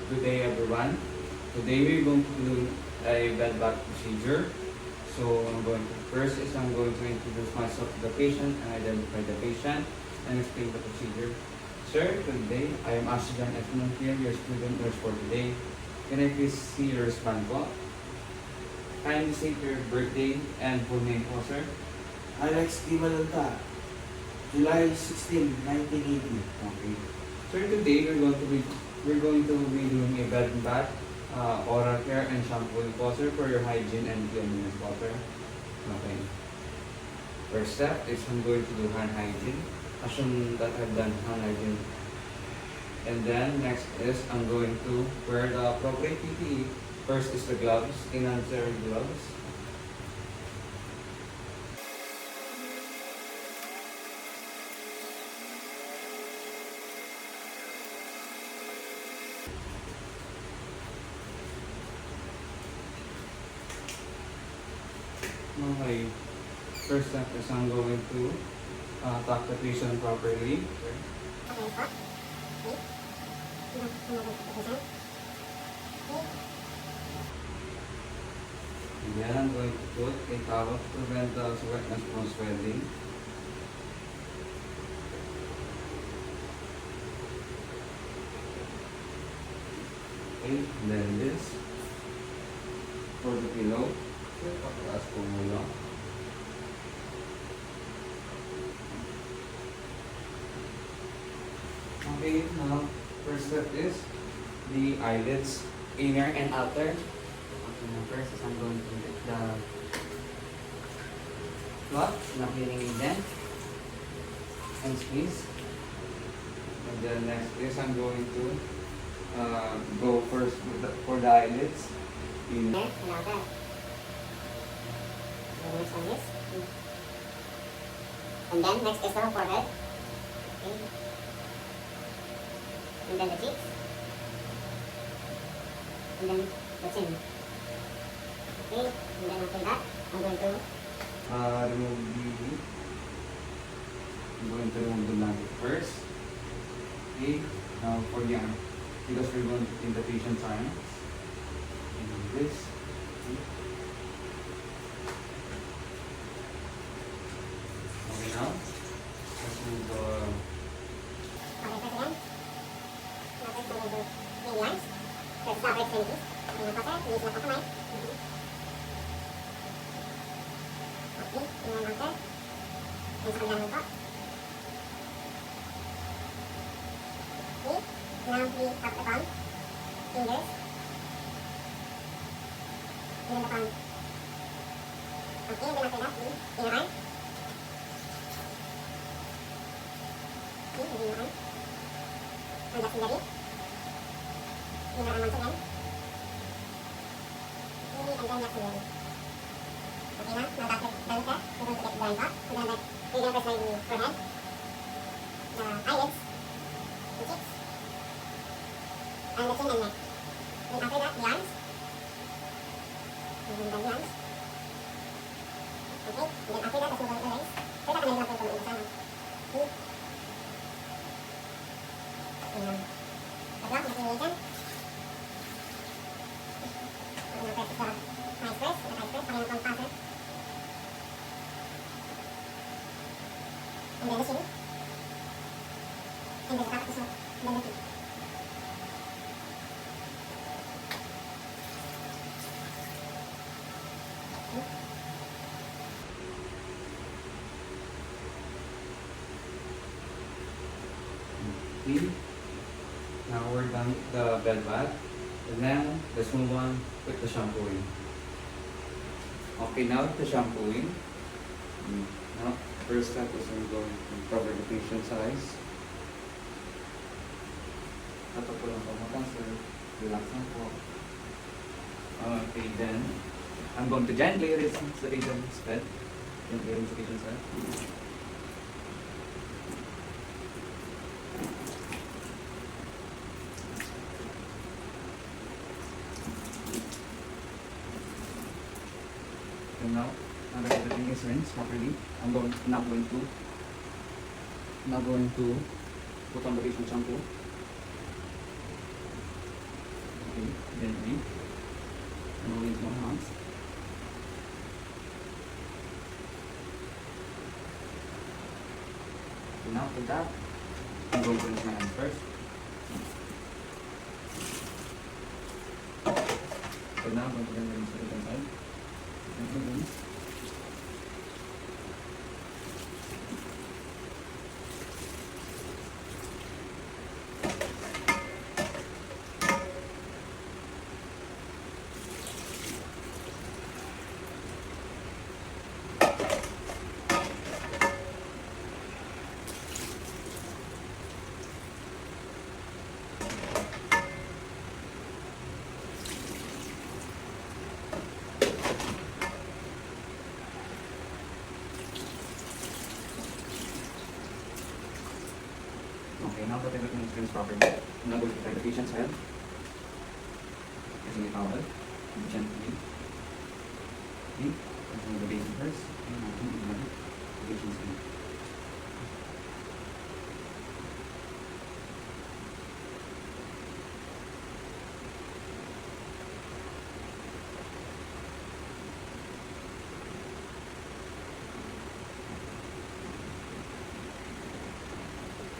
Good day everyone. Today we're going to do a bed bath procedure. So I'm going to introduce myself to the patient and identify the patient and explain the procedure. Sir, today I am Ashijan Edmund here, your student nurse for today. Can I please see your scan po? Kindly state your birthday and full name po, sir. Alex Di Malanta, July 16, 1980. Okay. Sir, today we're going to be doing a bed bath, oral care and shampooing po, sir, for your hygiene and cleanliness po, sir. Okay. First step is I'm going to do hand hygiene. Assume that I've done hand hygiene. And then next is I'm going to wear the appropriate PPE. First is the gloves, enhancer gloves. Okay. First step is I'm going to tuck the patient properly. And then I'm going to put a towel to prevent the wetness from swelling. Okay, and then this for the pillow. Pataas po muna. Okay, now first step is the eyelids, inner and outer. Okay, now first is I'm going to get the cloth, not cleaning agent, and squeeze. And then next is I'm going to go first with for the eyelids. Inner and outer. Next one is, and then next is the forehead, okay. And then the cheeks, and then the chin, okay. And then after that, I'm going to remove the blanket first. Okay, now for the arm, because we're going to clean the patient's arms. And this. Okay. Okay, now let's move the okay, first again. Now first I'm going to clean the arms. First start with extremities. And then after, release the kamay. Okay, and then after, and sa kabilang po. Okay, now we tap the palm, fingers, and then the palm. Okay, and then after that, the inner arm. Okay, the inner arm. And that's in the rib. Inner arm once again. Okay, and then that's in the rib. Okay, now after done with that, we're going to get the blind spot. And then we're going to press the forehead, the eyelids, the cheeks, and the chin and neck. Then after that, the arms. And then the arms. Okay, and then after that, let's move on to the legs. First, akan nalilap po yung kasama. Okay. Ayan. Pag-lock, natin dyan. Ang mga press sa eyes first, the eyes first, pareho pang passer. And then the chin. And then the top of the smoke. And then the teeth. Okay. Now we're done with the bed bath. And then let's move on with the shampooing. Okay, now the shampooing. Now, first step is we're going to cover the patient's eyes. Tato po lang po mata, sir. Relax lang po. Okay, then I'm going to gently rinse the patient's bed. Gently rinse the patient's head. And now that everything is rinsed properly, I'm not going to put on the patient shampoo. Gently. Moving to my hands. And now for that, I'm going to rinse my hands first. So now I'm going to rinse the other side. And rinse. Okay, now that everything is rinsed properly, I'm now going to protect the patient's head using a towel. Gently. Okay, using the basin first. And now the patient's head.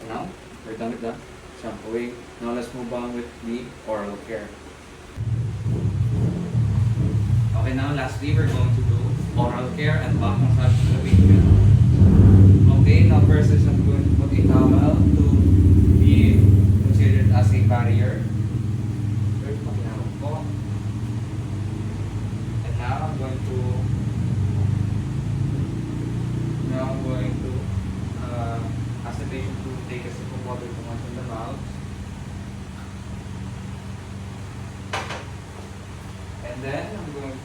And now, we're done with the shampooing. Now let's move on with the oral care. Okay, now lastly, we're going to do oral care and back massage to the patient. Okay, now first is I'm going to put a towel to be considered as a barrier. First, pakinawag ko. And now I'm going to ask the patient to take a sip of water too much in the mouth. And then I'm going to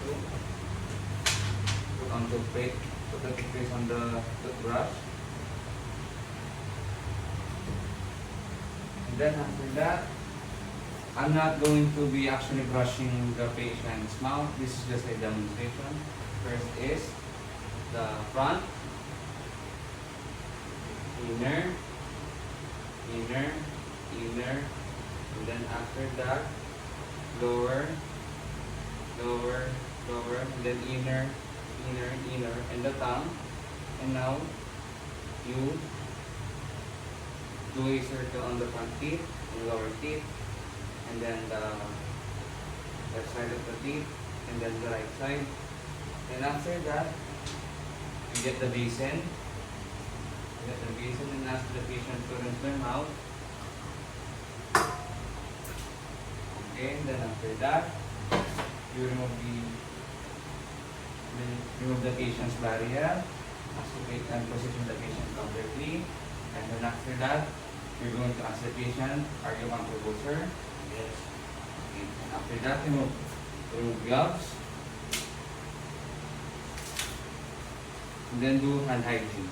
put on toothpaste, put the toothpaste on the toothbrush. And then after that, I'm not going to be actually brushing the patient's mouth. This is just a demonstration. First is the front, inner, inner, inner, and then after that, lower, lower, lower, and then inner, inner, inner, and the tongue. And now, you do a circle on the front teeth, and lower teeth, and then the left side of the teeth, and then the right side. And after that, you get the basin. Get the basin and ask the patient to rinse their mouth. Okay, and then after that, you remove the patient's barrier, and position the patient comfortably. And then after that, you're going to ask the patient, are you comfortable, sir? Yes. Okay. And after that, remove gloves. And then do hand hygiene.